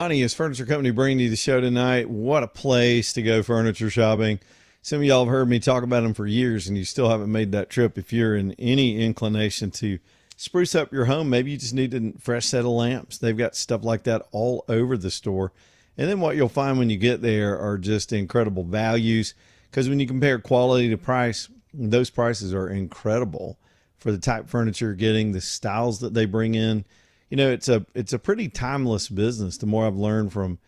Lonnie's Furniture Company bringing you the show tonight. What a place to go furniture shopping. Some of y'all have heard me talk about them for years and you still haven't made that trip. If you're in any inclination to spruce up your home, maybe you just need a fresh set of lamps. They've got stuff like that all over the store. And then what you'll find when you get there are just incredible values, because when you compare quality to price, those prices are incredible for the type of furniture you're getting, the styles that they bring in. It's a pretty timeless business. The more I've learned from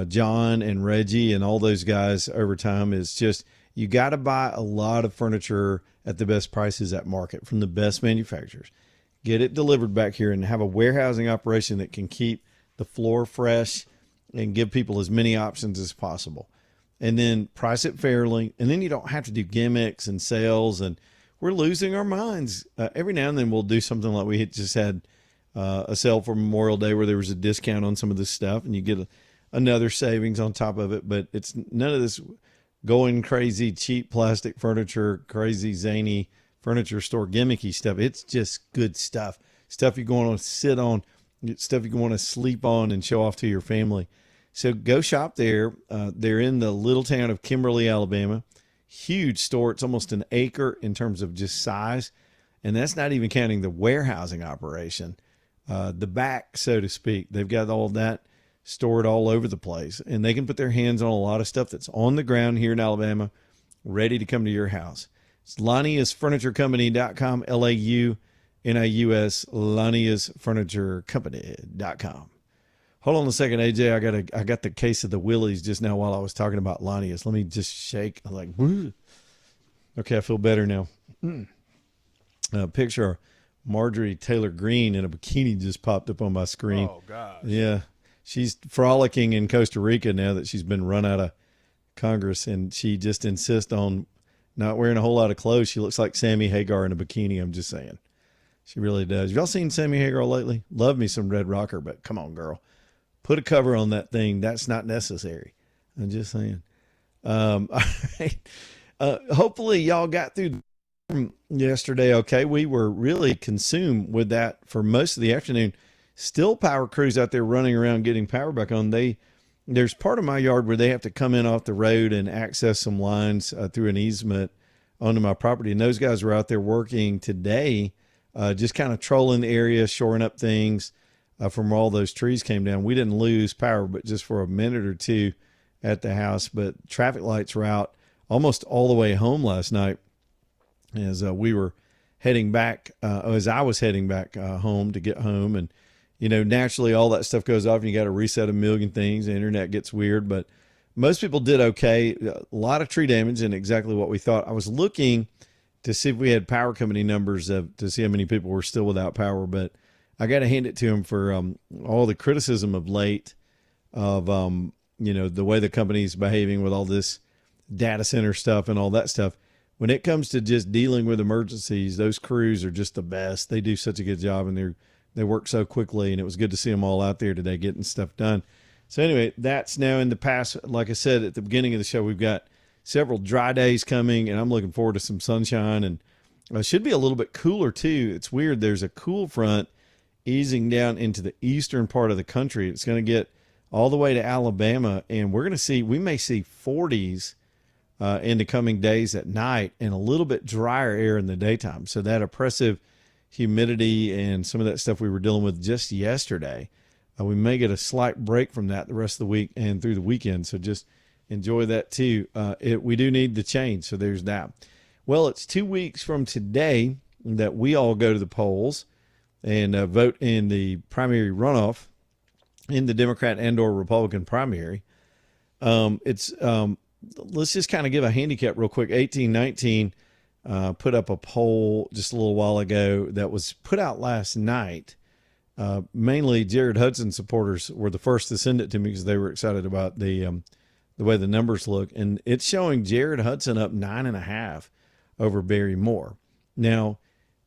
John and Reggie and all those guys over time is just you got to buy a lot of furniture at the best prices at market from the best manufacturers. Get it delivered back here and have a warehousing operation that can keep the floor fresh and give people as many options as possible. And then price it fairly. And then you don't have to do gimmicks and sales. And we're losing our minds. Every now and then we'll do something like we just had a sale for Memorial Day where there was a discount on some of this stuff and you get another savings on top of it. But it's none of this going crazy, cheap plastic furniture, crazy, zany furniture store gimmicky stuff. It's just good stuff. Stuff you're going to sit on, stuff you want to sleep on and show off to your family. So go shop there. They're in the little town of Kimberly, Alabama. Huge store. It's almost an acre in terms of just size. And that's not even counting the warehousing operation. The back, so to speak. They've got all that stored all over the place, and they can put their hands on a lot of stuff that's on the ground here in Alabama, ready to come to your house. It's LaniusFurnitureCompany.com, LAUNAUS, LaniusFurnitureCompany.com. Hold on a second, AJ. I got the case of the willies just now while I was talking about Lanius. Let me just shake. I'm like, woo. Okay, I feel better now. Picture Marjorie Taylor Greene in a bikini just popped up on my screen. Oh, gosh. Yeah. She's frolicking in Costa Rica now that she's been run out of Congress, and she just insists on not wearing a whole lot of clothes. She looks like Sammy Hagar in a bikini, I'm just saying. She really does. Y'all seen Sammy Hagar lately? Love me some Red Rocker, but come on, girl. Put a cover on that thing. That's not necessary. I'm just saying. All right. Hopefully y'all got through yesterday okay. We were really consumed with that for most of the afternoon. Still power crews out there running around getting power back on. There's part of my yard where they have to come in off the road and access some lines through an easement onto my property. And those guys were out there working today, just kind of trolling the area, shoring up things from where all those trees came down. We didn't lose power, but just for a minute or two at the house. But traffic lights were out almost all the way home last night as we were heading back, as I was heading back home to get home. And, naturally all that stuff goes off and you got to reset a million things. The internet gets weird, but most people did okay. A lot of tree damage and exactly what we thought. I was looking to see if we had power company numbers to see how many people were still without power, but I got to hand it to them for all the criticism of late of, the way the company's behaving with all this data center stuff and all that stuff. When it comes to just dealing with emergencies, those crews are just the best. They do such a good job and they work so quickly, and it was good to see them all out there today getting stuff done. So anyway, that's now in the past. Like I said at the beginning of the show, we've got several dry days coming, and I'm looking forward to some sunshine, and it should be a little bit cooler too. It's weird. There's a cool front easing down into the eastern part of the country. It's going to get all the way to Alabama, and we may see 40s in the coming days at night and a little bit drier air in the daytime. So that oppressive humidity and some of that stuff we were dealing with just yesterday, we may get a slight break from that the rest of the week and through the weekend. So just enjoy that too. We do need the change. So there's that. Well, it's 2 weeks from today that we all go to the polls and vote in the primary runoff in the Democrat and or Republican primary. Let's just kind of give a handicap real quick. 1819 put up a poll just a little while ago that was put out last night. Mainly Jared Hudson supporters were the first to send it to me because they were excited about the way the numbers look. And it's showing Jared Hudson up 9.5 over Barry Moore. Now,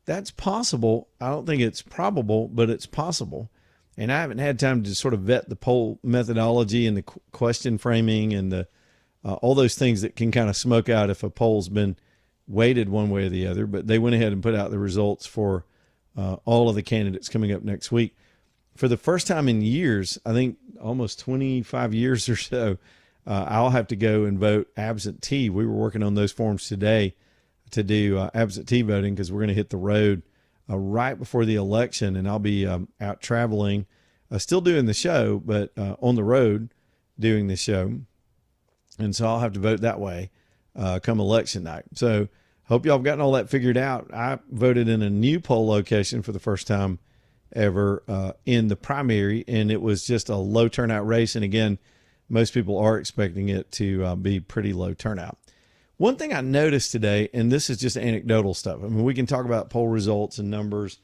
that's possible. I don't think it's probable, but it's possible. And I haven't had time to sort of vet the poll methodology and the question framing and the all those things that can kind of smoke out if a poll's been weighted one way or the other. But they went ahead and put out the results for all of the candidates coming up next week. for the first time in years, I think almost 25 years or so, I'll have to go and vote absentee. We were working on those forms today to do absentee voting because we're going to hit the road right before the election, and I'll be out traveling, still doing the show, but on the road doing the show. And so I'll have to vote that way come election night. So hope y'all have gotten all that figured out. I voted in a new poll location for the first time ever in the primary, and it was just a low turnout race. And again, most people are expecting it to be pretty low turnout. One thing I noticed today, and this is just anecdotal stuff. I mean, we can talk about poll results and numbers,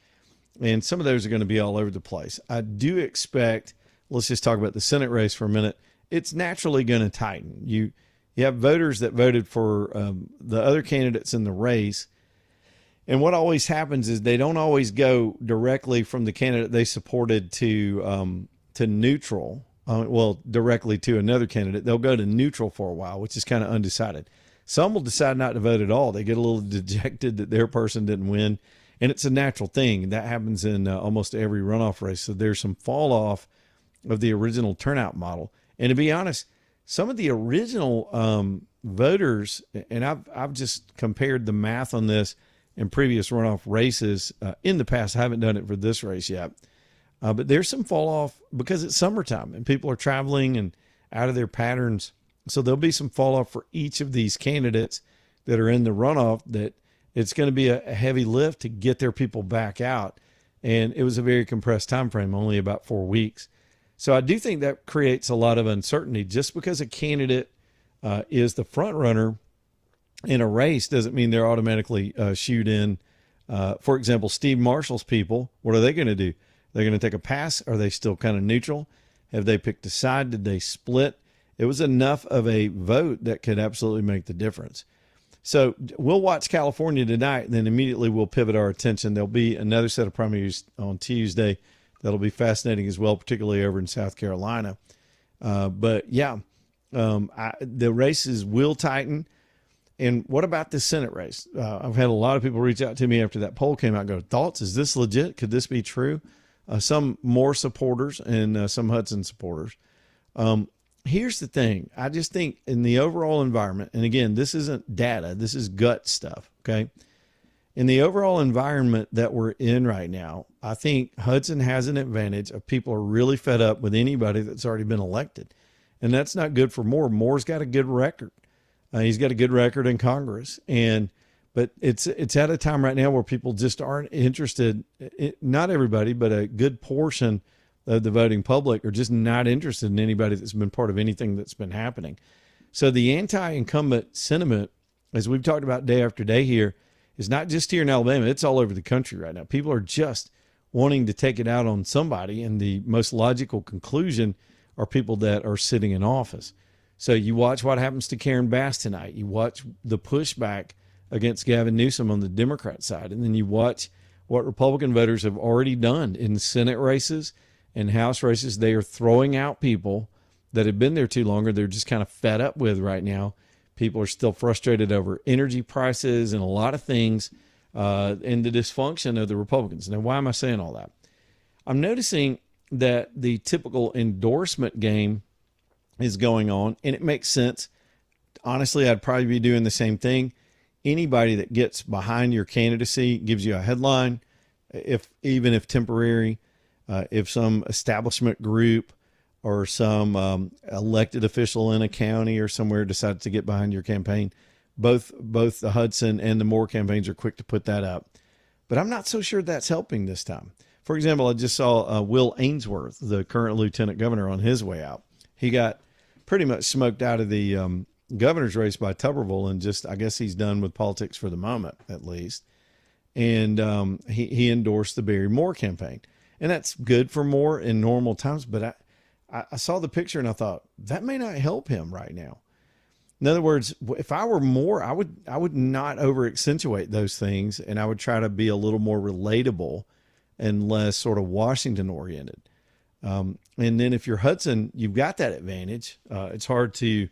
and some of those are going to be all over the place. I do expect, let's just talk about the Senate race for a minute. It's naturally going to tighten. You have voters that voted for the other candidates in the race. And what always happens is they don't always go directly from the candidate they supported to neutral. Directly to another candidate. They'll go to neutral for a while, which is kind of undecided. Some will decide not to vote at all. They get a little dejected that their person didn't win. And it's a natural thing. That happens in almost every runoff race. So there's some fall off of the original turnout model. And to be honest, some of the original voters, and I've just compared the math on this in previous runoff races in the past. I haven't done it for this race yet. But there's some fall off because it's summertime and people are traveling and out of their patterns. So there'll be some fall off for each of these candidates that are in the runoff, that it's going to be a heavy lift to get their people back out. And it was a very compressed time frame, only about 4 weeks. So I do think that creates a lot of uncertainty. Just because a candidate is the front runner in a race doesn't mean they're automatically shooed in. For example, Steve Marshall's people, what are they going to do? They're going to take a pass. Are they still kind of neutral? Have they picked a side? Did they split? It was enough of a vote that could absolutely make the difference. So we'll watch California tonight, and then immediately we'll pivot our attention. There'll be another set of primaries on Tuesday that'll be fascinating as well, particularly over in South Carolina. The races will tighten. And what about the Senate race? I've had a lot of people reach out to me after that poll came out and go, thoughts, is this legit? Could this be true? Some more supporters and some Hudson supporters. Here's the thing. I just think in the overall environment, and again, this isn't data, this is gut stuff, okay? In the overall environment that we're in right now, I think Hudson has an advantage of people are really fed up with anybody that's already been elected. And that's not good for Moore. Moore's got a good record. He's got a good record in Congress. But it's at a time right now where people just aren't interested. Not everybody, but a good portion of the voting public are just not interested in anybody that's been part of anything that's been happening. So the anti-incumbent sentiment, as we've talked about day after day here, is not just here in Alabama. It's all over the country right now. People are just wanting to take it out on somebody, and the most logical conclusion are people that are sitting in office. So you watch what happens to Karen Bass tonight. You watch the pushback against Gavin Newsom on the Democrat side, and then you watch what Republican voters have already done in Senate races and House races. They are throwing out people that have been there too long, or they're just kind of fed up with right now. People are still frustrated over energy prices and a lot of things, and the dysfunction of the Republicans. Now, why am I saying all that? I'm noticing that the typical endorsement game is going on, and it makes sense. Honestly, I'd probably be doing the same thing. Anybody that gets behind your candidacy gives you a headline, even if temporary, if some establishment group or some elected official in a county or somewhere decides to get behind your campaign, both the Hudson and the Moore campaigns are quick to put that up. But I'm not so sure that's helping this time. For example, I just saw Will Ainsworth, the current lieutenant governor, on his way out. He got pretty much smoked out of the governor's race by Tuberville, and just, I guess he's done with politics for the moment, at least. And he endorsed the Barry Moore campaign. And that's good for Moore in normal times, but I saw the picture and I thought, that may not help him right now. In other words, if I were Moore, I would not over accentuate those things, and I would try to be a little more relatable and less sort of Washington oriented. And then if you're Hudson, you've got that advantage. It's hard to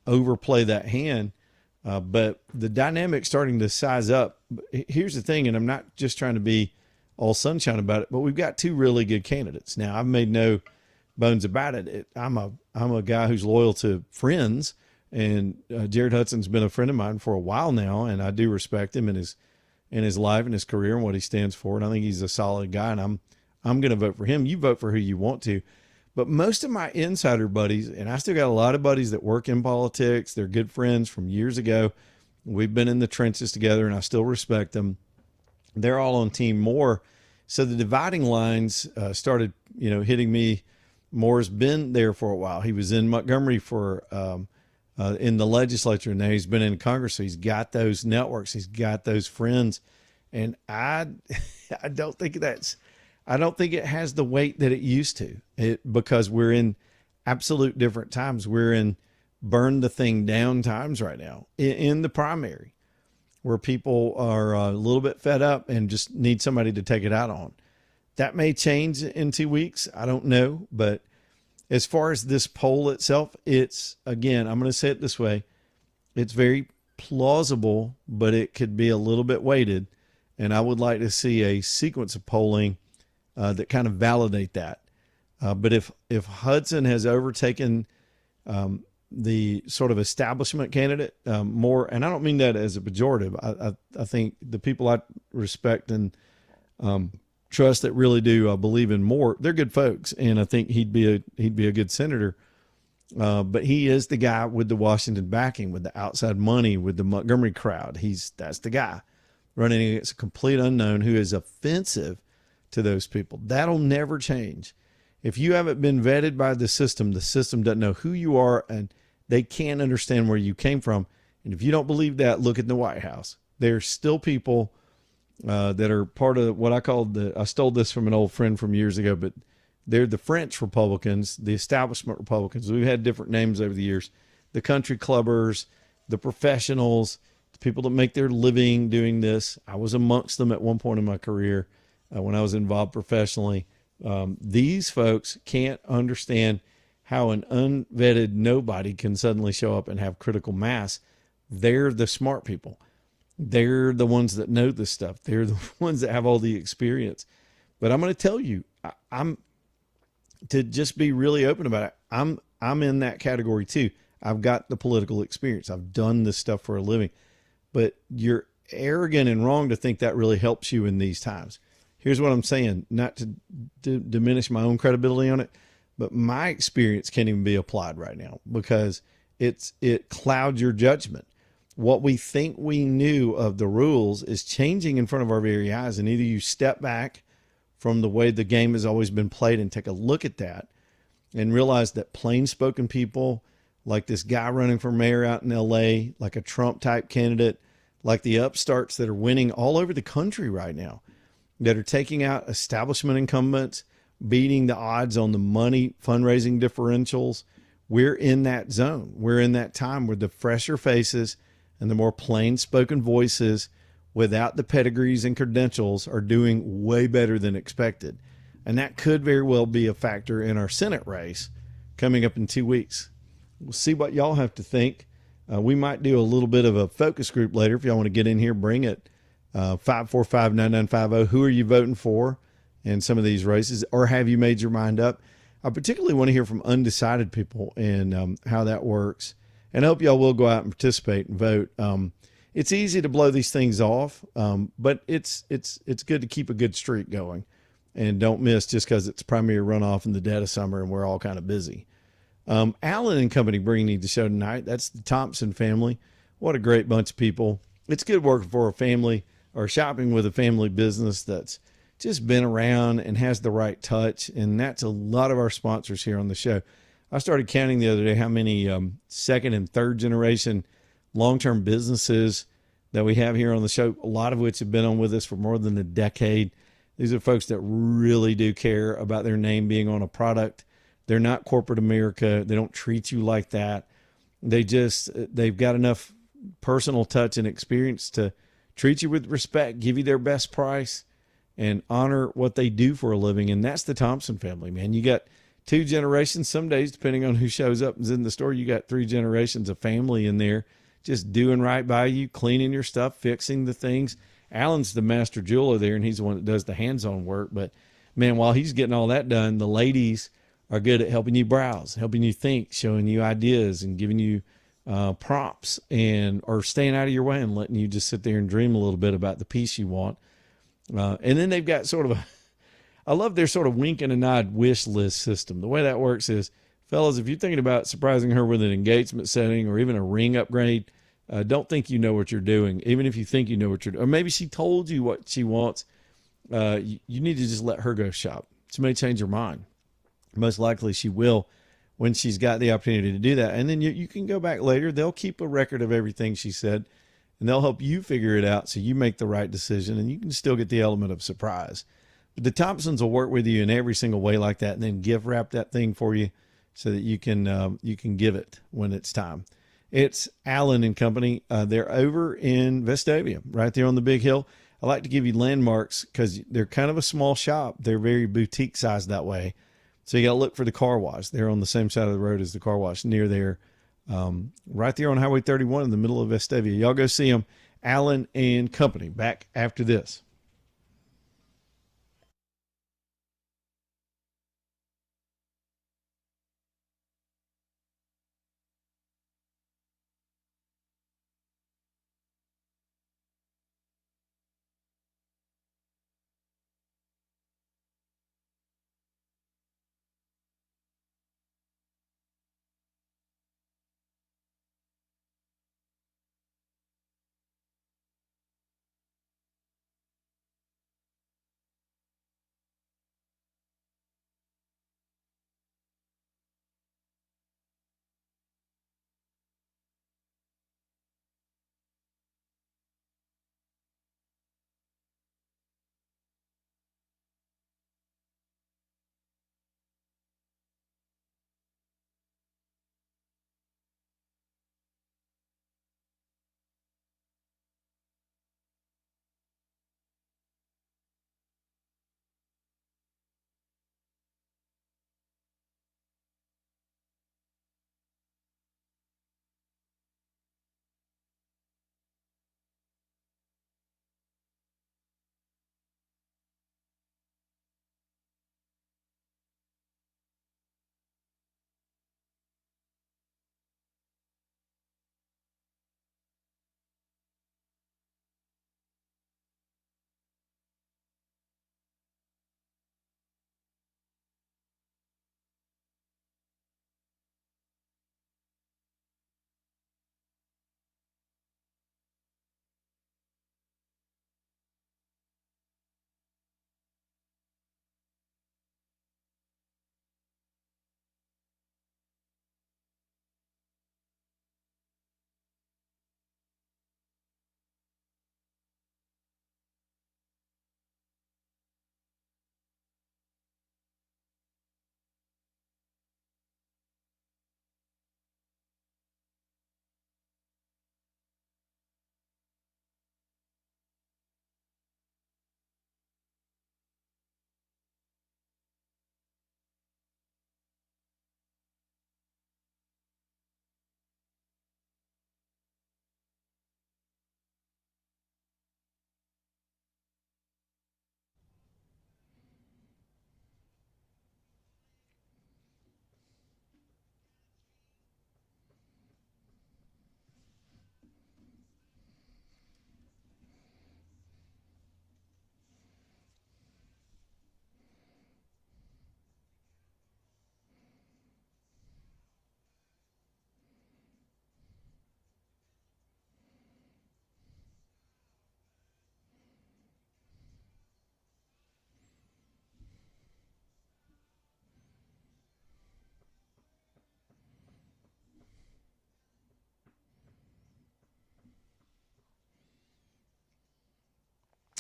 overplay that hand, but the dynamic's starting to size up. Here's the thing, and I'm not just trying to be all sunshine about it. But we've got two really good candidates. Now, I've made no bones about it. I'm a guy who's loyal to friends, and Jared Hudson's been a friend of mine for a while now, and I do respect him in his life and his career and what he stands for. And I think he's a solid guy, and I'm going to vote for him. You vote for who you want to. But most of my insider buddies, and I still got a lot of buddies that work in politics, they're good friends from years ago. We've been in the trenches together, and I still respect them. They're all on Team Moore. So the dividing lines started, hitting me. Moore's been there for a while. He was in Montgomery for in the legislature, and now he's been in Congress. So he's got those networks. He's got those friends. And I don't think it has the weight that it used to, because we're in absolute different times. We're in burn the thing down times right now in the primary, where people are a little bit fed up and just need somebody to take it out on. That may change in 2 weeks. I don't know. But as far as this poll itself, it's, again, I'm going to say it this way. It's very plausible, but it could be a little bit weighted. And I would like to see a sequence of polling that kind of validate that. But if Hudson has overtaken the sort of establishment candidate more, and I don't mean that as a pejorative. I think the people I respect and trust that really do believe in Moore, they're good folks, and I think he'd be a good senator. But he is the guy with the Washington backing, with the outside money, with the Montgomery crowd. That's the guy running against a complete unknown who is offensive to those people. That'll never change. If you haven't been vetted by the system doesn't know who you are, and they can't understand where you came from. And if you don't believe that, look at the White House. There's still people that are part of what I stole this from an old friend from years ago, but they're the French Republicans, the establishment Republicans. We've had different names over the years. The country clubbers, the professionals, the people that make their living doing this. I was amongst them at one point in my career when I was involved professionally. These folks can't understand how an unvetted nobody can suddenly show up and have critical mass. They're the smart people. They're the ones that know this stuff. They're the ones that have all the experience. But I'm going to tell you, I'm to just be really open about it. I'm in that category too. I've got the political experience. I've done this stuff for a living. But you're arrogant and wrong to think that really helps you in these times. Here's what I'm saying, not to diminish my own credibility on it, but my experience can't even be applied right now because it clouds your judgment. What we think we knew of the rules is changing in front of our very eyes. And either you step back from the way the game has always been played and take a look at that and realize that plain spoken people like this guy running for mayor out in LA, like a Trump type candidate, like the upstarts that are winning all over the country right now, that are taking out establishment incumbents, beating the odds on the money fundraising differentials. We're in that zone. We're in that time where the fresher faces and the more plain spoken voices without the pedigrees and credentials are doing way better than expected. And that could very well be a factor in our Senate race coming up in 2 weeks. We'll see what y'all have to think. We might do a little bit of a focus group later. If y'all want to get in here, bring it. 545-9950. Who are you voting for in some of these races, or have you made your mind up? I particularly want to hear from undecided people and how that works. And I hope y'all will go out and participate and vote. It's easy to blow these things off, but it's good to keep a good streak going and don't miss just because it's primary runoff in the dead of summer and we're all kind of busy. Allen and Company bringing you the show tonight. That's the Thompson family. What a great bunch of people. It's good working for a family or shopping with a family business that's just been around and has the right touch. And that's a lot of our sponsors here on the show. I started counting the other day how many second and third generation long-term businesses that we have here on the show, a lot of which have been on with us for more than a decade. These are folks that really do care about their name being on a product. They're not corporate America. They don't treat you like that. They've got enough personal touch and experience to treat you with respect, give you their best price, and honor what they do for a living. And that's the Thompson family, man. You got 2 generations, some days, depending on who shows up and is in the store, you got 3 generations of family in there just doing right by you, cleaning your stuff, fixing the things. Alan's the master jeweler there, and he's the one that does the hands-on work. But man, while he's getting all that done, the ladies are good at helping you browse, helping you think, showing you ideas, and giving you prompts, and or staying out of your way and letting you just sit there and dream a little bit about the piece you want. And then they've got sort of a, I love their sort of wink and a nod wish list system. The way that works is, fellas, if you're thinking about surprising her with an engagement setting or even a ring upgrade, don't think you know what you're doing. Even if you think you know what you're doing, or maybe she told you what she wants, you need to just let her go shop. She may change her mind. Most likely she will when she's got the opportunity to do that. And then you can go back later. They'll keep a record of everything she said, and they'll help you figure it out so you make the right decision, and you can still get the element of surprise. But the Thompsons will work with you in every single way like that, and then gift wrap that thing for you so that you can give it when it's time. It's Allen and Company. They're over in Vestavia, right there on the big hill. I like to give you landmarks because they're kind of a small shop. They're very boutique sized that way. So you got to look for the car wash. They're on the same side of the road as the car wash near there, right there on Highway 31 in the middle of Vestavia. Y'all go see them, Allen and Company. Back after this.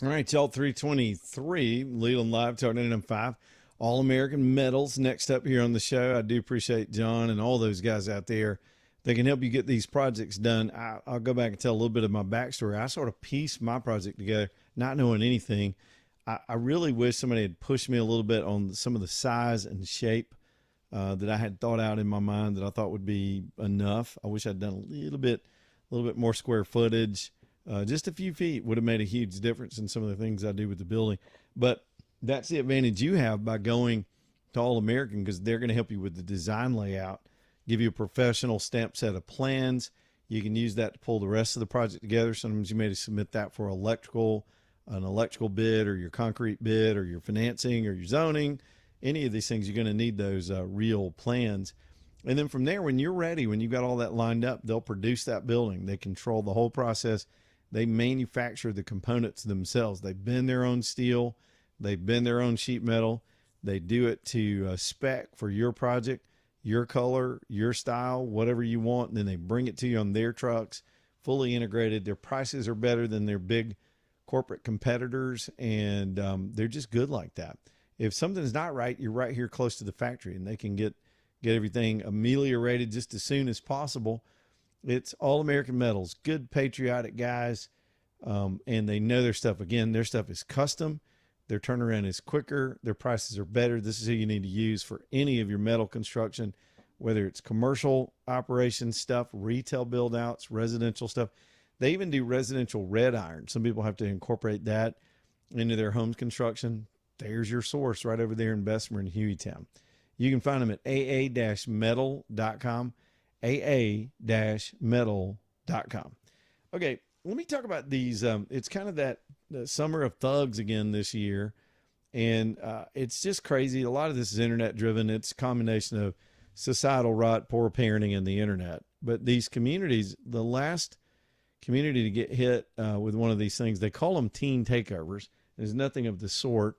All right, y'all, 323, Leland Live, Talk 995, All American Medals. Next up here on the show, I do appreciate John and all those guys out there that can help you get these projects done. I'll go back and tell a little bit of my backstory. I sort of pieced my project together, not knowing anything. I really wish somebody had pushed me a little bit on some of the size and shape that I had thought out in my mind that I thought would be enough. I wish I'd done a little bit more square footage. Just a few feet would have made a huge difference in some of the things I do with the building. But that's the advantage you have by going to All American, because they're going to help you with the design layout, give you a professional stamp set of plans. You can use that to pull the rest of the project together. Sometimes you may submit that for an electrical bid, or your concrete bid, or your financing, or your zoning. Any of these things, you're going to need those real plans. And then from there, when you're ready, when you've got all that lined up, they'll produce that building. They control the whole process. They manufacture the components themselves. They bend their own steel. They bend their own sheet metal. They do it to spec for your project, your color, your style, whatever you want. And then they bring it to you on their trucks, fully integrated. Their prices are better than their big corporate competitors, and they're just good like that. If something's not right, you're right here close to the factory, and they can get everything ameliorated just as soon as possible. It's All American Metals, good patriotic guys, and they know their stuff. Again, their stuff is custom. Their turnaround is quicker. Their prices are better. This is who you need to use for any of your metal construction, whether it's commercial operation stuff, retail build outs, residential stuff. They even do residential red iron. Some people have to incorporate that into their home construction. There's your source right over there in Bessemer and Hueytown. You can find them at aa-metal.com, aa-metal.com. Okay, let me talk about these. It's kind of the summer of thugs again this year, and it's just crazy. A lot of this is internet driven. It's a combination of societal rot, poor parenting, and the internet. But these communities, the last community to get hit with one of these things, they call them teen takeovers. There's nothing of the sort.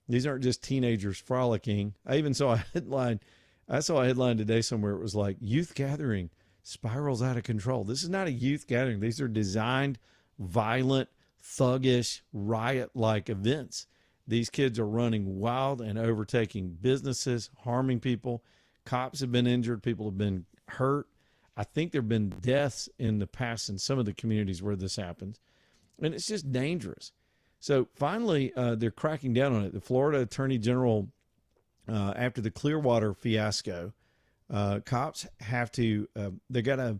These aren't just teenagers frolicking. I even saw a headline. I saw a headline today somewhere. It was like, youth gathering spirals out of control. This is not a youth gathering. These are designed, violent, thuggish, riot-like events. These kids are running wild and overtaking businesses, harming people. Cops have been injured. People have been hurt. I think there have been deaths in the past in some of the communities where this happens. And it's just dangerous. So finally, they're cracking down on it. The Florida Attorney General, after the Clearwater fiasco, cops have to, they gotta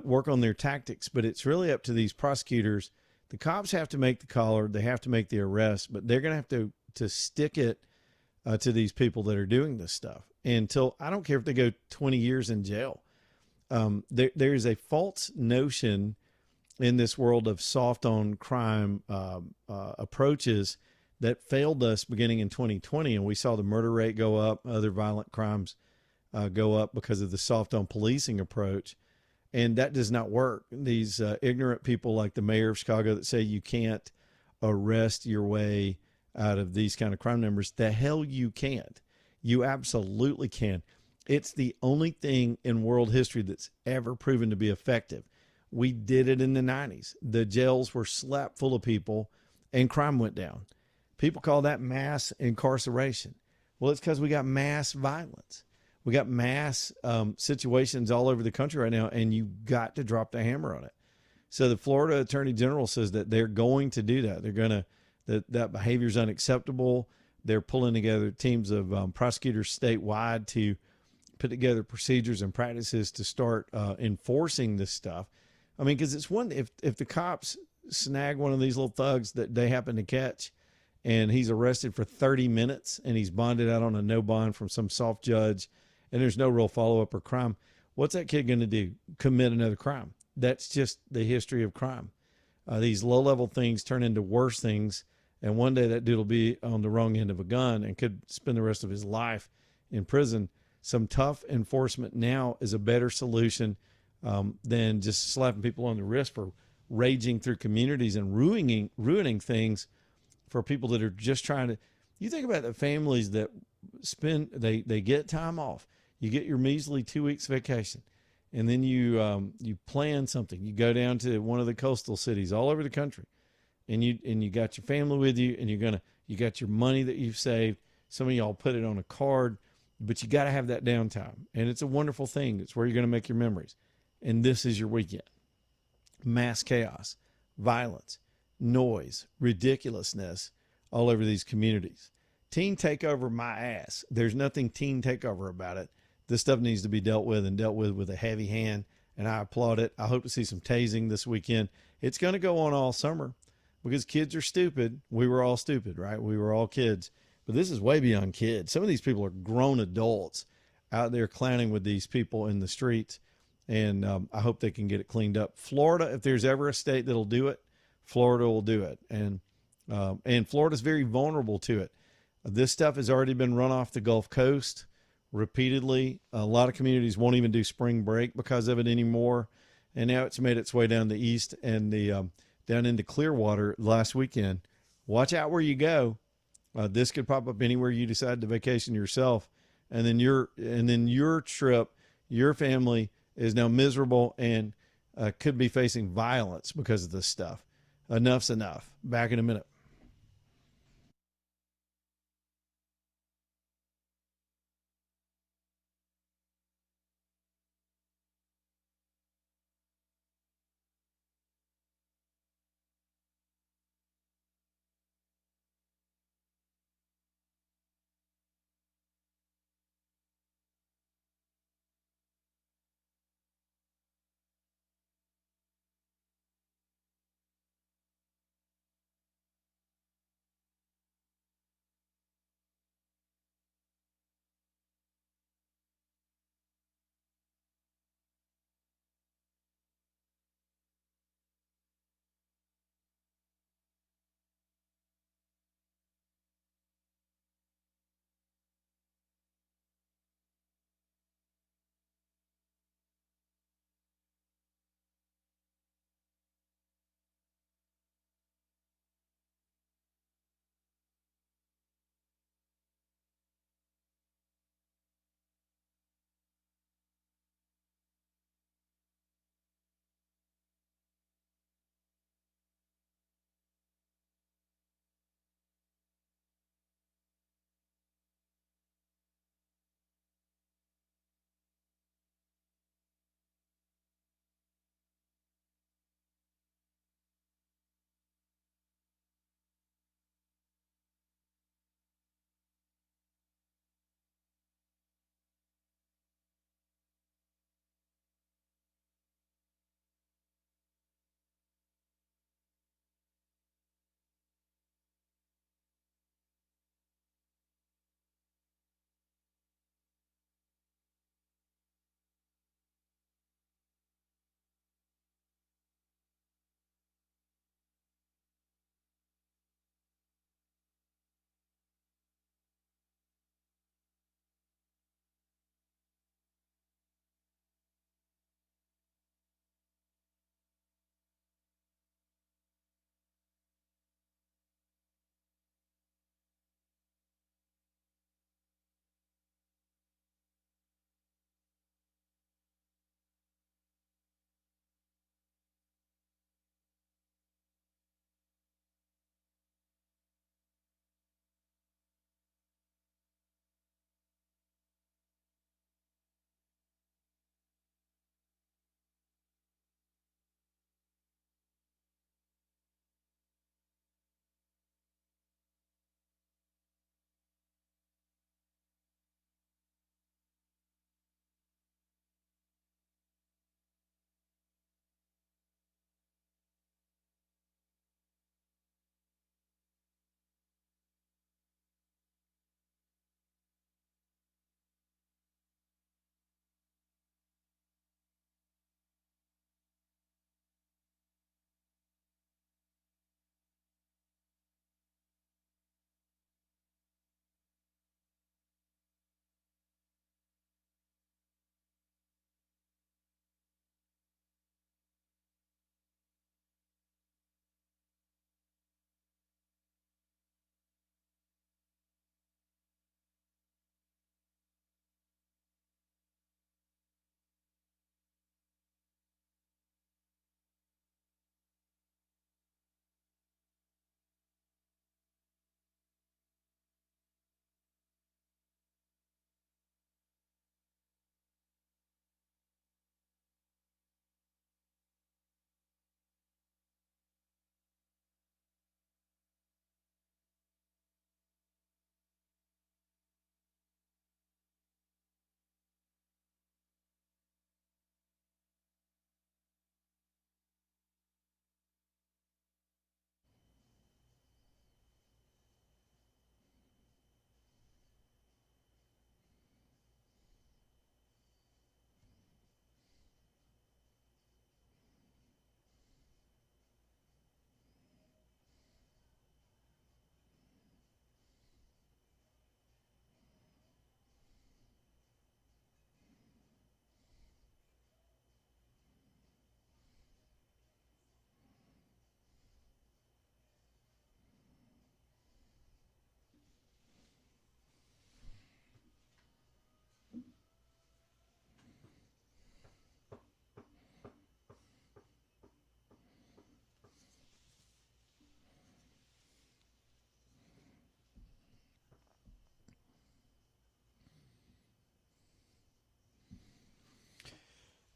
work on their tactics, but it's really up to these prosecutors. The cops have to make the collar, they have to make the arrest, but they're going to have to stick it to these people that are doing this stuff until, I don't care if they go 20 years in jail. There is a false notion in this world of soft on crime approaches that failed us beginning in 2020. And we saw the murder rate go up, other violent crimes go up because of the soft on policing approach. And that does not work. These ignorant people like the mayor of Chicago that say you can't arrest your way out of these kind of crime numbers, the hell you can't. You absolutely can. It's the only thing in world history that's ever proven to be effective. We did it in the 90s. The jails were slapped full of people and crime went down. People call that mass incarceration. Well, it's because we got mass violence. We got mass situations all over the country right now, and you got to drop the hammer on it. So the Florida Attorney General says that they're going to do that. They're going to, that behavior is unacceptable. They're pulling together teams of prosecutors statewide to put together procedures and practices to start enforcing this stuff. I mean, because it's one, if the cops snag one of these little thugs that they happen to catch and he's arrested for 30 minutes and he's bonded out on a no bond from some soft judge and there's no real follow-up or crime, what's that kid going to do? Commit another crime. That's just the history of crime. These low-level things turn into worse things, and one day that dude will be on the wrong end of a gun and could spend the rest of his life in prison. Some tough enforcement now is a better solution than just slapping people on the wrist for raging through communities and ruining things for people that are just trying to. You think about the families that they get time off. You get your measly 2 weeks vacation, and then you plan something. You go down to one of the coastal cities all over the country, and you got your family with you, and you got your money that you've saved. Some of y'all put it on a card, but you got to have that downtime, and it's a wonderful thing. It's where you're going to make your memories. And this is your weekend. Mass chaos, violence, noise, ridiculousness all over these communities. Teen takeover, my ass. There's nothing teen takeover about it. This stuff needs to be dealt with, and dealt with a heavy hand and I applaud it. I hope to see some tasing this weekend. It's going to go on all summer because kids are stupid. We were all stupid, right? We were all kids. But this is way beyond kids. Some of these people are grown adults out there clowning with these people in the streets. And I hope they can get it cleaned up. Florida, if there's ever a state that'll do it, Florida will do it. And Florida's very vulnerable to it. This stuff has already been run off the Gulf Coast repeatedly. A lot of communities won't even do spring break because of it anymore. And now it's made its way down the east and the down into Clearwater last weekend. Watch out where you go. This could pop up anywhere you decide to vacation yourself, and then your trip, your family is now miserable and could be facing violence because of this stuff. Enough's enough. Back in a minute.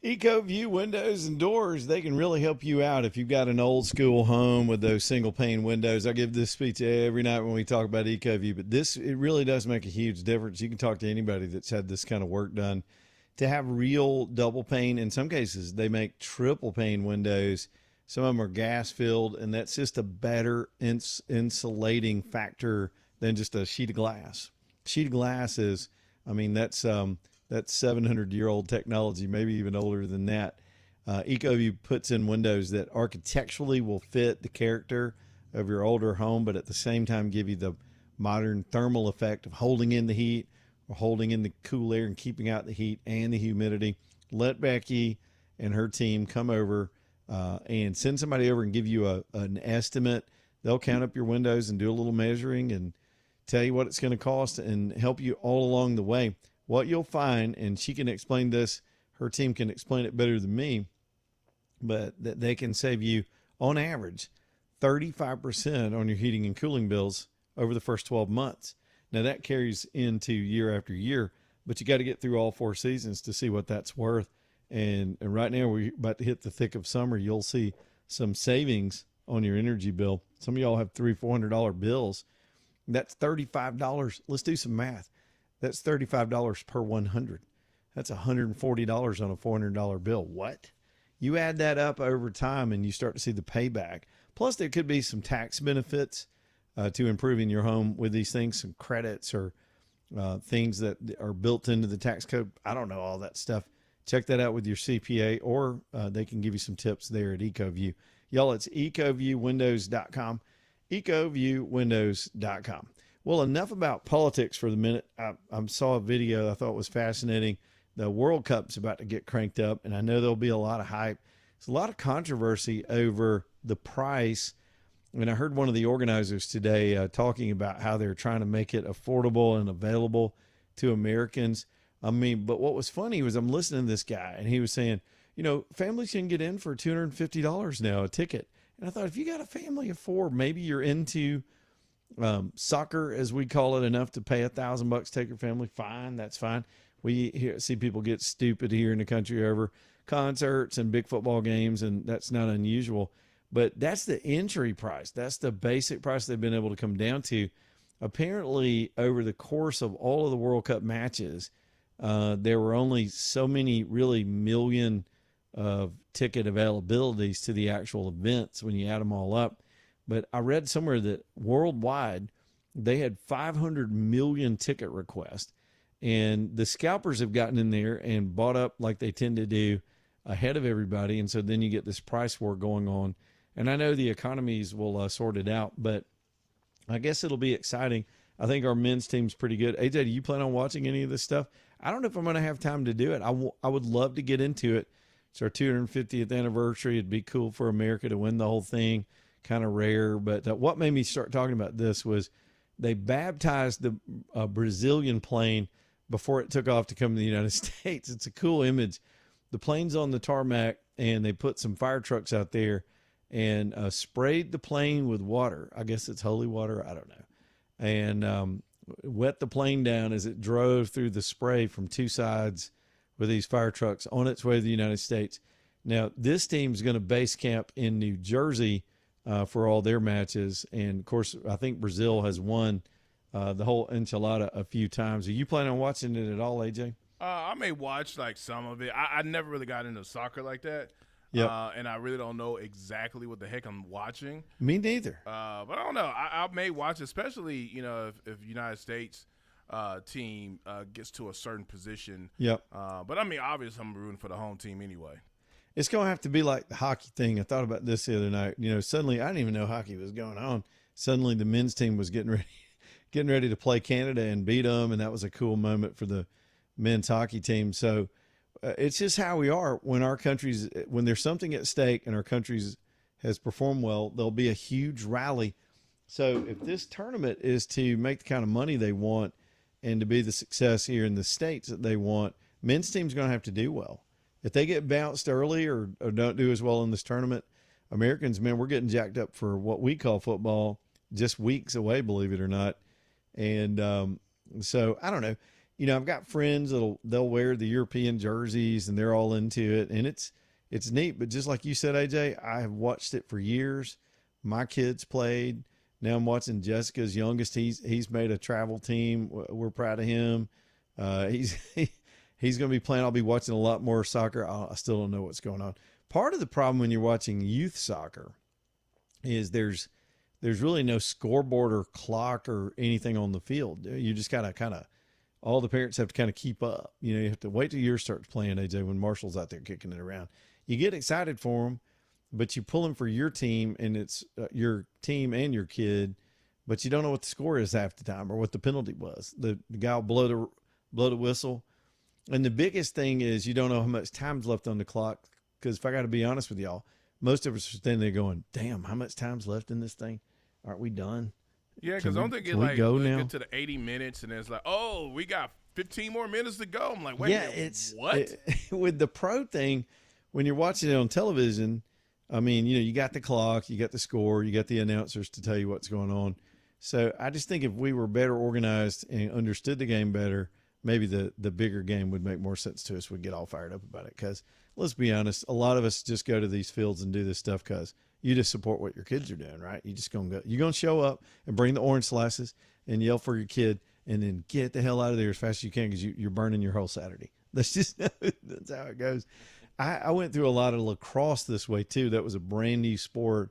EcoView windows and doors, they can really help you out if you've got an old school home with those single pane windows. I give this speech every night when we talk about EcoView, but it really does make a huge difference. You can talk to anybody that's had this kind of work done. To have real double pane, in some cases, they make triple pane windows. Some of them are gas filled, and that's just a better insulating factor than just a sheet of glass. Sheet of glass is, I mean, that's 700-year-old technology, maybe even older than that. EcoView puts in windows that architecturally will fit the character of your older home, but at the same time give you the modern thermal effect of holding in the heat or holding in the cool air and keeping out the heat and the humidity. Let Becky and her team come over and send somebody over and give you an estimate. They'll count up your windows and do a little measuring and tell you what it's going to cost and help you all along the way. What you'll find, and she can explain this, her team can explain it better than me, but that they can save you, on average, 35% on your heating and cooling bills over the first 12 months. Now, that carries into year after year, but you got to get through all 4 seasons to see what that's worth. And right now, we're about to hit the thick of summer. You'll see some savings on your energy bill. Some of y'all have $300-$400 bills. That's $35. Let's do some math. That's $35 per 100. That's $140 on a $400 bill. What? You add that up over time and you start to see the payback. Plus, there could be some tax benefits to improving your home with these things, some credits or things that are built into the tax code. I don't know all that stuff. Check that out with your CPA, or they can give you some tips there at EcoView. Y'all, it's ecoviewwindows.com, ecoviewwindows.com. Well, enough about politics for the minute. I saw a video I thought was fascinating. The World Cup's about to get cranked up, and I know there'll be a lot of hype. There's a lot of controversy over the price. And I heard one of the organizers today talking about how they're trying to make it affordable and available to Americans. I mean, but what was funny was I'm listening to this guy, and he was saying, you know, families can get in for $250 now, a ticket. And I thought, if you got a family of 4, maybe you're into soccer, as we call it, enough to pay $1,000, take your family. Fine, that's fine. We see people get stupid here in the country over concerts and big football games, and that's not unusual. But that's the entry price. That's the basic price they've been able to come down to. Apparently, over the course of all of the World Cup matches, there were only so many really million of ticket availabilities to the actual events when you add them all up. But I read somewhere that worldwide, they had 500 million ticket requests. And the scalpers have gotten in there and bought up like they tend to do ahead of everybody. And so then you get this price war going on. And I know the economies will sort it out, but I guess it'll be exciting. I think our men's team's pretty good. AJ, do you plan on watching any of this stuff? I don't know if I'm going to have time to do it. I would love to get into it. It's our 250th anniversary. It'd be cool for America to win the whole thing. Kind of rare. But what made me start talking about this was they baptized the Brazilian plane before it took off to come to the United States. It's a cool image. The plane's on the tarmac, and they put some fire trucks out there and sprayed the plane with water. I guess it's holy water. I don't know. And wet the plane down as it drove through the spray from 2 sides with these fire trucks on its way to the United States. Now, this team's going to base camp in New Jersey for all their matches. And, of course, I think Brazil has won the whole enchilada a few times. Are you planning on watching it at all, AJ? I may watch like some of it. I never really got into soccer like that. Yeah. And I really don't know exactly what the heck I'm watching. Me neither. But I don't know. I may watch, especially, you know, if United States team gets to a certain position. Yep. But I mean, obviously, I'm rooting for the home team anyway. It's going to have to be like the hockey thing. I thought about this the other night. You know, suddenly I didn't even know hockey was going on. Suddenly the men's team was getting ready to play Canada and beat them, and that was a cool moment for the men's hockey team. So it's just how we are when when there's something at stake and our countries has performed well, there'll be a huge rally. So if this tournament is to make the kind of money they want and to be the success here in the States that they want, men's team's going to have to do well. If they get bounced early or don't do as well in this tournament, Americans, man, we're getting jacked up for what we call football just weeks away, believe it or not. And so I don't know. I've got friends they'll wear the European jerseys and they're all into it, and it's neat. But just like you said, AJ, I have watched it for years. My kids played. Now I'm watching Jessica's youngest. He's made a travel team. We're proud of him. He's going to be playing. I'll be watching a lot more soccer. I still don't know what's going on. Part of the problem when you're watching youth soccer is there's really no scoreboard or clock or anything on the field. You just gotta kind of, all the parents have to kind of keep up. You have to wait till yours starts playing, AJ, when Marshall's out there kicking it around. You get excited for them, but you pull them for your team, and it's your team and your kid, but you don't know what the score is half the time or what the penalty was. The guy will blow the whistle. And the biggest thing is you don't know how much time's left on the clock, because if I got to be honest with y'all, most of us are standing there going, damn, how much time's left in this thing? Aren't we done? Yeah, because don't they get like go now? Get to the 80 minutes and it's like, oh, we got 15 more minutes to go. I'm like, wait, what? With the pro thing, when you're watching it on television, I mean, you got the clock, you got the score, you got the announcers to tell you what's going on. So I just think if we were better organized and understood the game better, maybe the bigger game would make more sense to us. We'd get all fired up about it. Because let's be honest, a lot of us just go to these fields and do this stuff because you just support what your kids are doing, right? You're going to show up and bring the orange slices and yell for your kid and then get the hell out of there as fast as you can because you're burning your whole Saturday. That's how it goes. I went through a lot of lacrosse this way too. That was a brand new sport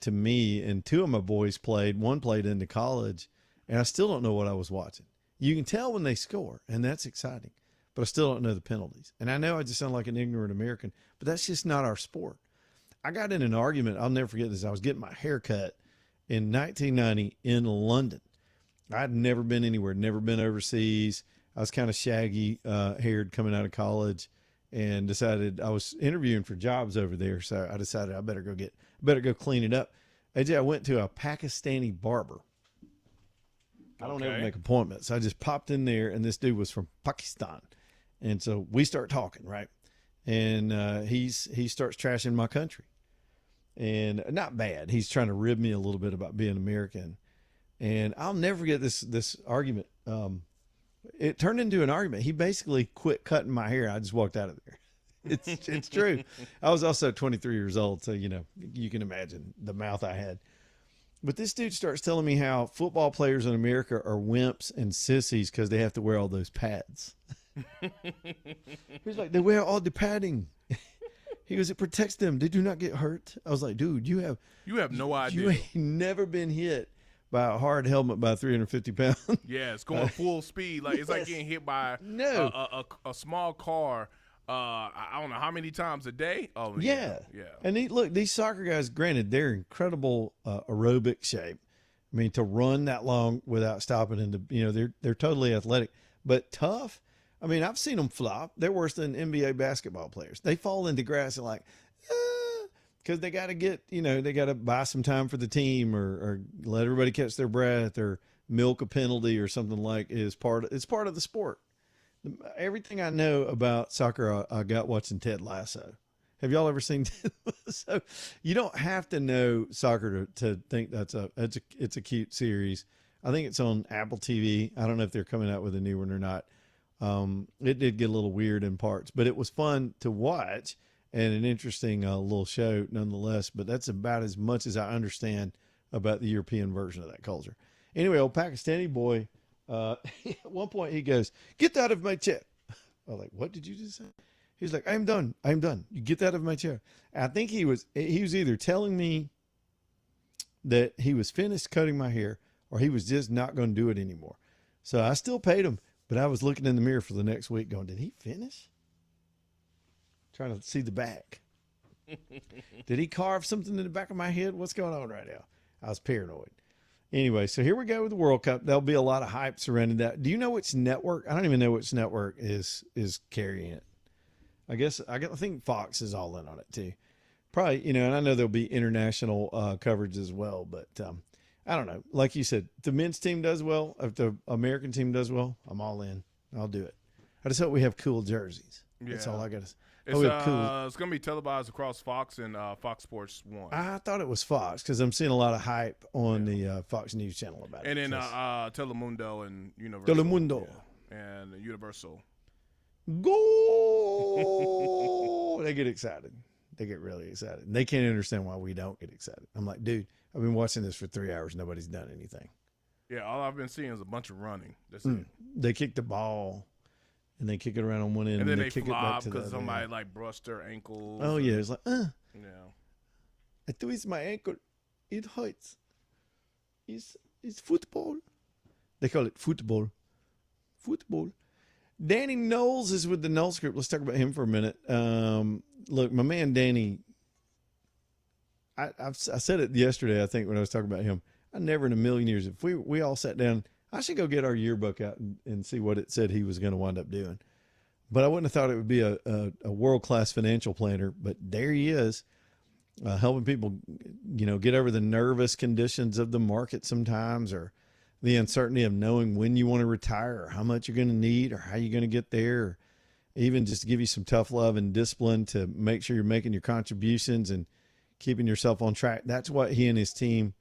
to me. And two of my boys played. One played into college, and I still don't know what I was watching. You can tell when they score, and that's exciting, but I still don't know the penalties. And I know I just sound like an ignorant American, but that's just not our sport. I got in an argument. I'll never forget this. I was getting my hair cut in 1990 in London. I'd never been anywhere, never been overseas. I was kind of shaggy haired coming out of college, and decided I was interviewing for jobs over there. So I decided I better go clean it up. AJ, I went to a Pakistani barber. I don't ever make appointments. I just popped in there, and this dude was from Pakistan. And so we start talking, right? And he starts trashing my country. And not bad. He's trying to rib me a little bit about being American. And I'll never forget this argument. It turned into an argument. He basically quit cutting my hair. I just walked out of there. It's true. I was also 23 years old, so you can imagine the mouth I had. But this dude starts telling me how football players in America are wimps and sissies because they have to wear all those pads. He's like, they wear all the padding. He goes, it protects them. They do not get hurt. I was like, dude, you have no idea. You ain't never been hit by a hard helmet by 350 pounds. Yeah, it's going full speed. Like it's like getting hit by a small car. I don't know how many times a day. Oh yeah. And these soccer guys, granted, they're incredible aerobic shape. I mean, to run that long without stopping, and they're totally athletic, but tough. I mean, I've seen them flop. They're worse than NBA basketball players. They fall into grass and like, because they got to get, they got to buy some time for the team or let everybody catch their breath or milk a penalty or something like it's part of the sport. Everything I know about soccer, I got watching Ted Lasso. Have y'all ever seen Ted Lasso? You don't have to know soccer to think it's a cute series. I think it's on Apple TV. I don't know if they're coming out with a new one or not. It did get a little weird in parts, but it was fun to watch and an interesting little show nonetheless. But that's about as much as I understand about the European version of that culture. Anyway, old Pakistani boy, at one point he goes, "Get out of my chair." I was like, "What did you just say?" He's like, I'm done. You get out of my chair." I think he was either telling me that he was finished cutting my hair or he was just not going to do it anymore. So I still paid him, but I was looking in the mirror for the next week going, did he finish? Trying to see the back. Did he carve something in the back of my head? What's going on right now? I was paranoid. Anyway, so here we go with the World Cup. There'll be a lot of hype surrounding that. Do you know which network? I don't even know which network is carrying it. I think Fox is all in on it too. Probably, and I know there'll be international coverage as well, but I don't know. Like you said, if the men's team does well, if the American team does well, I'm all in. I'll do it. I just hope we have cool jerseys. Yeah. That's all I got to say. It's going to be televised across Fox and Fox Sports 1. I thought it was Fox because I'm seeing a lot of hype on the Fox News channel about it. And then Telemundo and Universal. Telemundo. and Universal. Go! They get excited. They get really excited. And they can't understand why we don't get excited. I'm like, dude, I've been watching this for 3 hours. Nobody's done anything. Yeah, all I've been seeing is a bunch of running. That's it. They kick the ball, and they kick it around on one end, and then they kick flop it back to because somebody like brushed their ankle. Oh yeah, it's like, yeah. I twist my ankle, it hurts. It's football. They call it football. Football. Danny Knowles is with the Knowles Group. Let's talk about him for a minute. Look, my man Danny. I said it yesterday, I think, when I was talking about him. I never in a million years, if we all sat down, I should go get our yearbook out and see what it said he was going to wind up doing. But I wouldn't have thought it would be a world-class financial planner. But there he is, helping people, get over the nervous conditions of the market sometimes, or the uncertainty of knowing when you want to retire, or how much you're going to need, or how you're going to get there, or even just to give you some tough love and discipline to make sure you're making your contributions and keeping yourself on track. That's what he and his team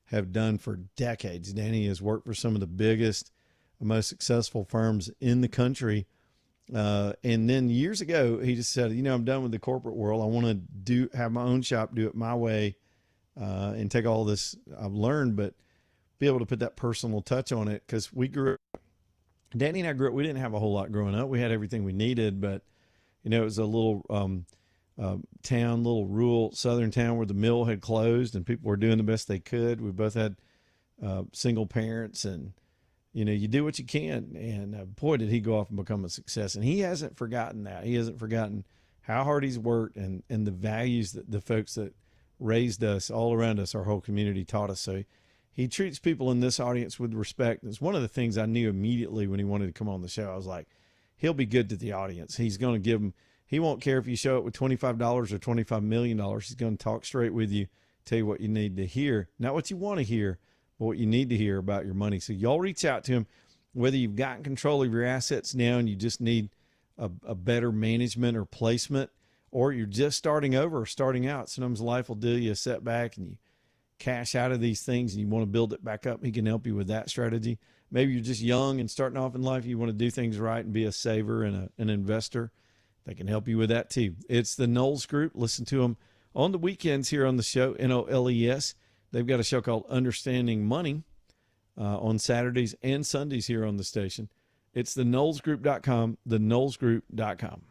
have done for decades. Danny has worked for some of the biggest, most successful firms in the country. And then years ago, he just said, I'm done with the corporate world. I want to have my own shop, do it my way, and take all this I've learned, but be able to put that personal touch on it. Cause Danny and I grew up, we didn't have a whole lot growing up. We had everything we needed, but it was a little, town, little rural southern town where the mill had closed and people were doing the best they could. We both had single parents, and you do what you can. And boy, did he go off and become a success. And he hasn't forgotten that. He hasn't forgotten how hard he's worked and the values that the folks that raised us all around us, our whole community, taught us. So he treats people in this audience with respect. It's one of the things I knew immediately when he wanted to come on the show. I was like, he'll be good to the audience. He's going to give them. He won't care if you show up with $25 or $25 million. He's going to talk straight with you, tell you what you need to hear. Not what you want to hear, but what you need to hear about your money. So y'all reach out to him, whether you've gotten control of your assets now and you just need a better management or placement, or you're just starting over or starting out. Sometimes life will deal you a setback and you cash out of these things and you want to build it back up. He can help you with that strategy. Maybe you're just young and starting off in life. You want to do things right and be a saver and an investor. They can help you with that too. It's the Knowles Group. Listen to them on the weekends here on the show, Knowles. They've got a show called Understanding Money on Saturdays and Sundays here on the station. It's theknowlesgroup.com, theknowlesgroup.com.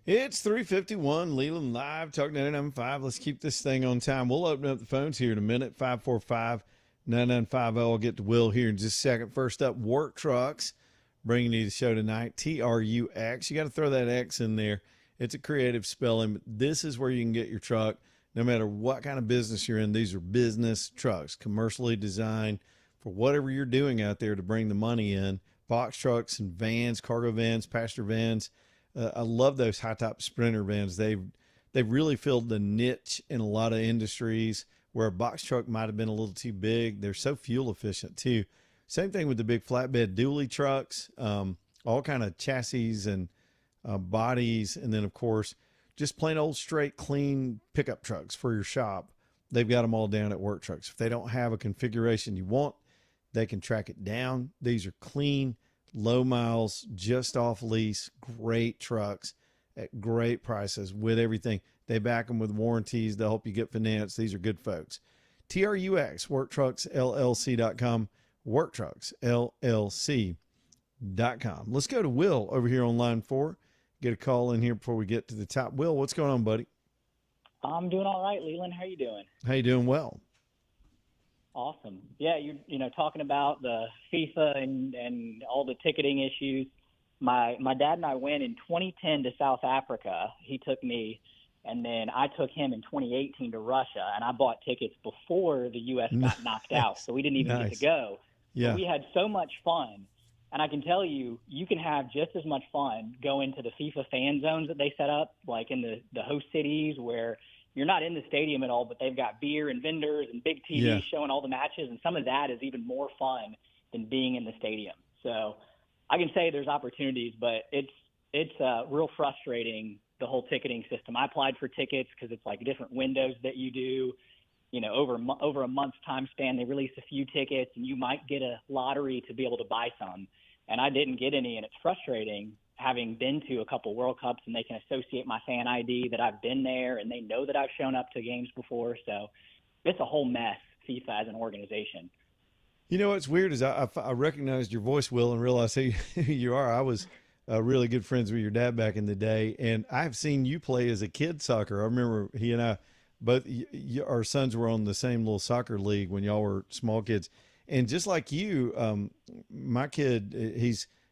It's 3:51, Leland Live, Talk 99.5. Let's keep this thing on time. We'll open up the phones here in a minute, 545-9950. I'll get to Will here in just a second. First up, Work Trucks, bringing you the show tonight, TRUX. You got to throw that X in there. It's a creative spelling, but this is where you can get your truck. No matter what kind of business you're in, these are business trucks, commercially designed for whatever you're doing out there to bring the money in. Box trucks and vans, cargo vans, passenger vans. I love those high-top Sprinter vans. They've really filled the niche in a lot of industries where a box truck might have been a little too big. They're so fuel efficient too. Same thing with the big flatbed dually trucks, all kind of chassis and bodies, and then of course just plain old straight clean pickup trucks for your shop. They've got them all down at Work Trucks. If they don't have a configuration you want, they can track it down. These are clean, low miles, just off lease, great trucks at great prices with everything. They back them with warranties. They'll help you get financed. These are good folks. TRUX, WorkTrucksLLC.com, WorkTrucksLLC.com. Let's go to Will over here on line 4. Get a call in here before we get to the top. Will, what's going on, buddy? I'm doing all right, Leland. How you doing? How you doing? Well. Awesome. Yeah, you're talking about the FIFA and all the ticketing issues. My dad and I went in 2010 to South Africa. He took me, and then I took him in 2018 to Russia, and I bought tickets before the U.S. got knocked out, so we didn't even get to go. Yeah. But we had so much fun, and I can tell you, you can have just as much fun going to the FIFA fan zones that they set up, like in the host cities where – you're not in the stadium at all, but they've got beer and vendors and big TVs showing all the matches, and some of that is even more fun than being in the stadium. So I can say there's opportunities, but it's real frustrating, the whole ticketing system. I applied for tickets because it's like different windows that you do. You know, over a month's time span, they release a few tickets, and you might get a lottery to be able to buy some. And I didn't get any, and it's frustrating, having been to a couple World Cups, and they can associate my fan ID that I've been there, and they know that I've shown up to games before. So it's a whole mess, FIFA as an organization. You know what's weird is I recognized your voice, Will, and realized who you are. I was really good friends with your dad back in the day, and I've seen you play as a kid soccer. I remember he and I both, our sons were on the same little soccer league when y'all were small kids. And just like you, my kid,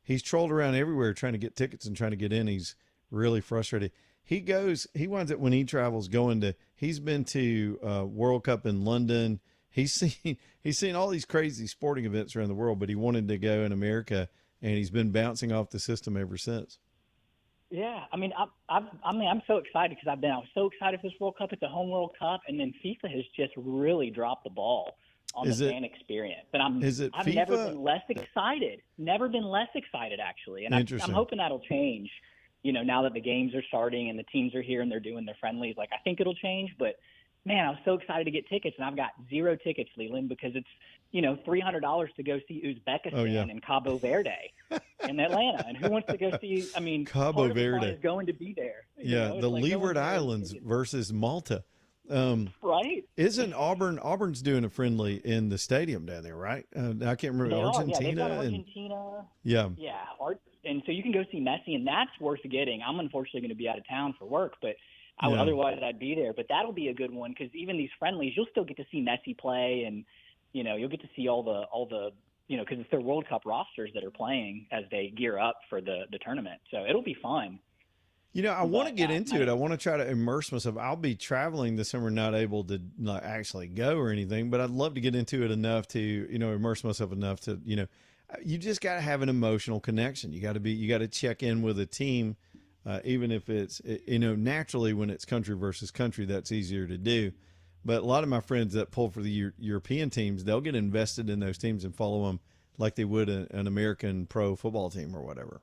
he's trolled around everywhere trying to get tickets and trying to get in. He's really frustrated. He winds up when he travels he's been to World Cup in London. He's seen all these crazy sporting events around the world, but he wanted to go in America, and he's been bouncing off the system ever since. Yeah, I mean, I'm so excited because I was so excited for this World Cup. It's a home World Cup, and then FIFA has just really dropped the ball on the fan experience. But I've never been less excited. Never been less excited, actually. And I'm hoping that'll change, you know, now that the games are starting and the teams are here and they're doing their friendlies. Like, I think it'll change. But, man, I was so excited to get tickets, and I've got 0 tickets, Leland, because it's, you know, $300 to go see Uzbekistan and Cabo Verde in Atlanta. And who wants to go see, I mean, Cabo Verde is going to be there. Yeah, the Leeward Islands versus Malta. Right? Isn't Auburn's doing a friendly in the stadium down there, right? I can't remember. Argentina. Argentina. Yeah. And so you can go see Messi, and that's worth getting. I'm unfortunately going to be out of town for work, but otherwise I'd be there. But that'll be a good one because even these friendlies, you'll still get to see Messi play, and you know you'll get to see all the you know, because it's their World Cup rosters that are playing as they gear up for the tournament. So it'll be fun. You know, I want to get into it. I want to try to immerse myself. I'll be traveling this summer, not able to actually go or anything, but I'd love to get into it enough to, you know, immerse myself enough to, you know, you just got to have an emotional connection. You got to check in with a team, even if it's, you know, naturally when it's country versus country, that's easier to do. But a lot of my friends that pull for the European teams, they'll get invested in those teams and follow them like they would an American pro football team or whatever.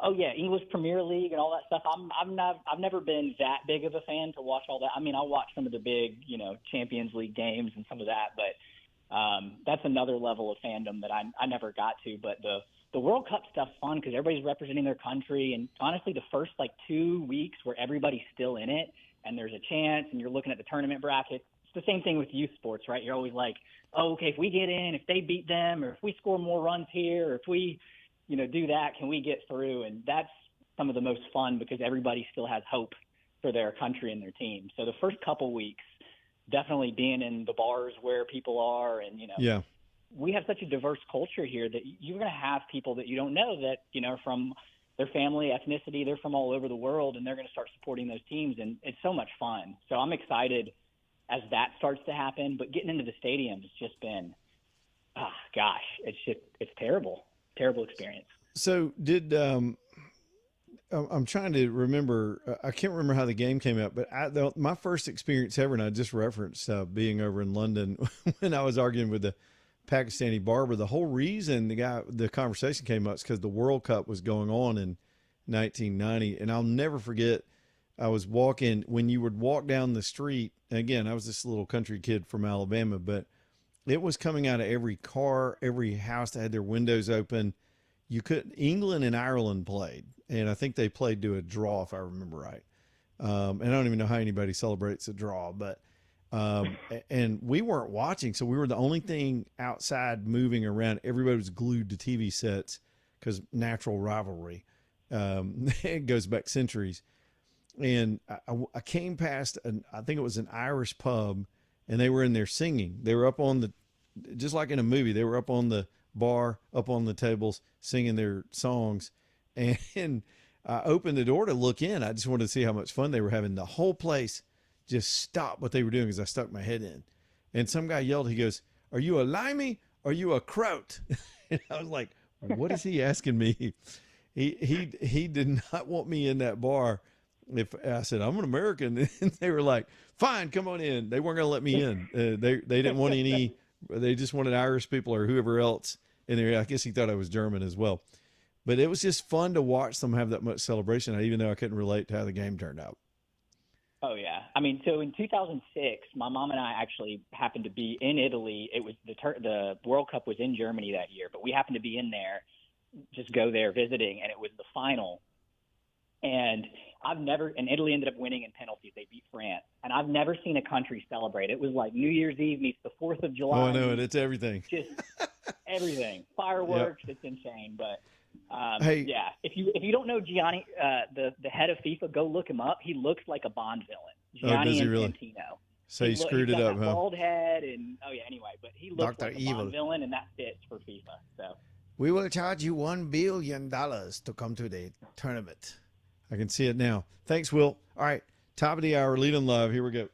Oh yeah, English Premier League and all that stuff. I've never been that big of a fan to watch all that. I mean, I'll watch some of the big, you know, Champions League games and some of that, but that's another level of fandom that I never got to. But the World Cup stuff's fun because everybody's representing their country, and honestly, the first 2 weeks where everybody's still in it and there's a chance, and you're looking at the tournament bracket. It's the same thing with youth sports, right? You're always like, oh, okay, if we get in, if they beat them, or if we score more runs here, or if we, you know, do that, can we get through? And that's some of the most fun because everybody still has hope for their country and their team. So the first couple weeks, definitely being in the bars where people are, and we have such a diverse culture here that you're going to have people that you don't know that from their family, ethnicity, they're from all over the world, and they're going to start supporting those teams, and it's so much fun. So I'm excited as that starts to happen. But getting into the stadium has just been, it's terrible experience. So did I'm trying to remember. I can't remember how the game came out, but my first experience ever, and I just referenced being over in London when I was arguing with the Pakistani barber. The whole reason the conversation came up is because the World Cup was going on in 1990, and I'll never forget. I was walking when you would walk down the street. Again, I was this little country kid from Alabama, but it was coming out of every car, every house that had their windows open. England and Ireland played, and I think they played to a draw, if I remember right. And I don't even know how anybody celebrates a draw, but and we weren't watching, so we were the only thing outside moving around. Everybody was glued to TV sets because natural rivalry. It goes back centuries. And I came past, I think it was an Irish pub, and they were in there singing. They were up on just like in a movie, they were up on the bar, up on the tables, singing their songs. And I opened the door to look in. I just wanted to see how much fun they were having. The whole place just stopped what they were doing as I stuck my head in. And some guy yelled, he goes, "Are you a limey? Or are you a kraut?" And I was like, what is he asking me? He did not want me in that bar. If I said, "I'm an American," and they were like, "Fine, come on in." They weren't going to let me in. They didn't want any, they just wanted Irish people or whoever else in there. I guess he thought I was German as well. But it was just fun to watch them have that much celebration, even though I couldn't relate to how the game turned out. Oh, yeah. I mean, so in 2006, my mom and I actually happened to be in Italy. It was the World Cup was in Germany that year, but we happened to be in there, just go there visiting, and it was the final. And Italy ended up winning in penalties. They beat France. And I've never seen a country celebrate. It was like New Year's Eve meets the 4th of July. Oh, I know it. It's everything. Just everything. Fireworks. Yep. It's insane. But hey, yeah, if you don't know Gianni, the head of FIFA, go look him up. He looks like a Bond villain. Gianni Infantino. So he screwed it up, huh? Bald head and anyway, but he looks like a Bond villain, and that fits for FIFA. So we will charge you $1 billion to come to the tournament. I can see it now. Thanks, Will. All right, top of the hour, lead on live. Here we go.